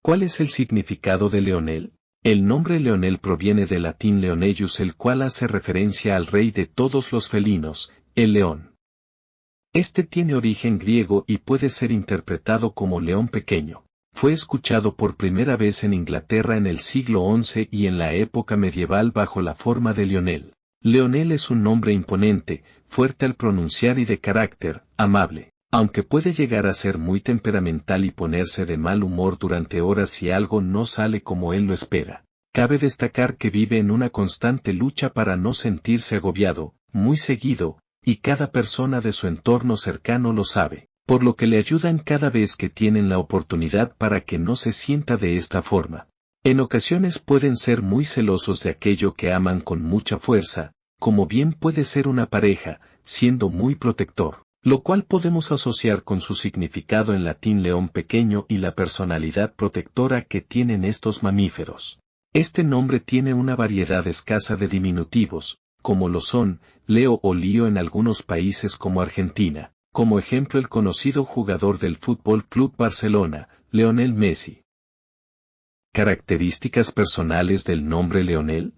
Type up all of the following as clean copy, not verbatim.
¿Cuál es el significado de Leonel? El nombre Leonel proviene del latín Leonellus, el cual hace referencia al rey de todos los felinos, el león. Este tiene origen griego y puede ser interpretado como león pequeño. Fue escuchado por primera vez en Inglaterra en el siglo XI y en la época medieval bajo la forma de Leonel. Leonel es un nombre imponente, fuerte al pronunciar y de carácter amable, aunque puede llegar a ser muy temperamental y ponerse de mal humor durante horas si algo no sale como él lo espera. Cabe destacar que vive en una constante lucha para no sentirse agobiado, muy seguido, y cada persona de su entorno cercano lo sabe, por lo que le ayudan cada vez que tienen la oportunidad para que no se sienta de esta forma. En ocasiones pueden ser muy celosos de aquello que aman con mucha fuerza, como bien puede ser una pareja, siendo muy protector, lo cual podemos asociar con su significado en latín león pequeño y la personalidad protectora que tienen estos mamíferos. Este nombre tiene una variedad escasa de diminutivos, como lo son, Leo o Lío en algunos países como Argentina, como ejemplo el conocido jugador del Fútbol Club Barcelona, Lionel Messi. ¿Características personales del nombre Leonel?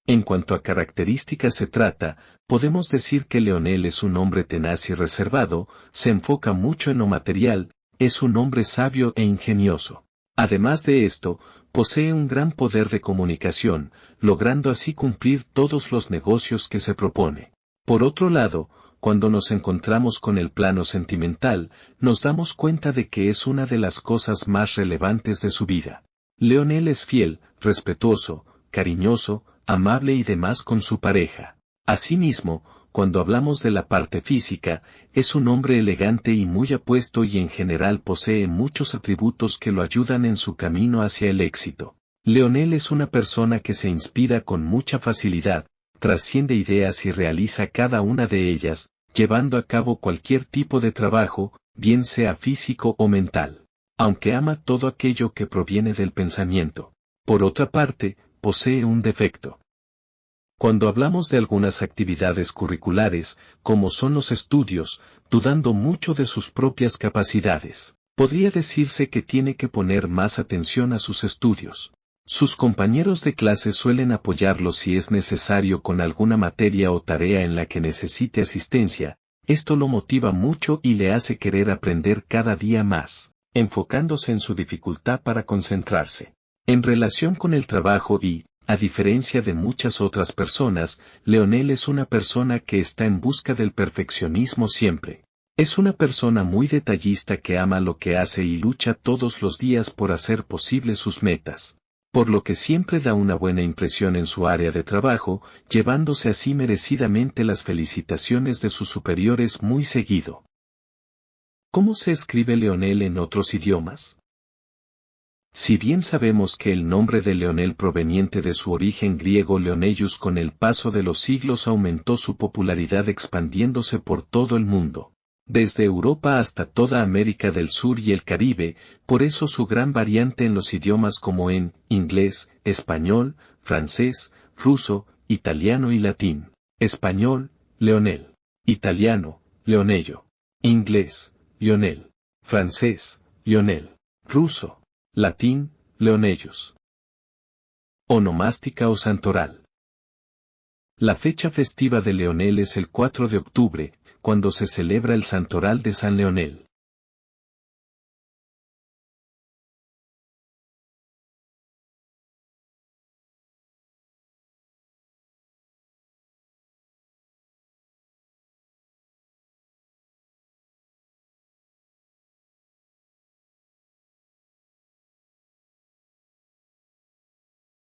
En cuanto a características se trata, podemos decir que Leonel es un hombre tenaz y reservado, se enfoca mucho en lo material, es un hombre sabio e ingenioso. Además de esto, posee un gran poder de comunicación, logrando así cumplir todos los negocios que se propone. Por otro lado, cuando nos encontramos con el plano sentimental, nos damos cuenta de que es una de las cosas más relevantes de su vida. Leonel es fiel, respetuoso, cariñoso, amable y demás con su pareja. Asimismo, cuando hablamos de la parte física, es un hombre elegante y muy apuesto y en general posee muchos atributos que lo ayudan en su camino hacia el éxito. Leonel es una persona que se inspira con mucha facilidad, trasciende ideas y realiza cada una de ellas, llevando a cabo cualquier tipo de trabajo, bien sea físico o mental. Aunque ama todo aquello que proviene del pensamiento. Por otra parte, posee un defecto. Cuando hablamos de algunas actividades curriculares, como son los estudios, dudando mucho de sus propias capacidades, podría decirse que tiene que poner más atención a sus estudios. Sus compañeros de clase suelen apoyarlo si es necesario con alguna materia o tarea en la que necesite asistencia, esto lo motiva mucho y le hace querer aprender cada día más, enfocándose en su dificultad para concentrarse. En relación con el trabajo y, a diferencia de muchas otras personas, Leonel es una persona que está en busca del perfeccionismo siempre. Es una persona muy detallista que ama lo que hace y lucha todos los días por hacer posibles sus metas, por lo que siempre da una buena impresión en su área de trabajo, llevándose así merecidamente las felicitaciones de sus superiores muy seguido. ¿Cómo se escribe Leonel en otros idiomas? Si bien sabemos que el nombre de Leonel proveniente de su origen griego Leonellus con el paso de los siglos aumentó su popularidad expandiéndose por todo el mundo, desde Europa hasta toda América del Sur y el Caribe, por eso su gran variante en los idiomas como en inglés, español, francés, ruso, italiano y latín. Español, Leonel. Italiano, Leonello. Inglés, Lionel. Francés, Lionel. Ruso. Latín, Leonellus. Onomástica o santoral. La fecha festiva de Leonel es el 4 de octubre, cuando se celebra el santoral de San Leonel.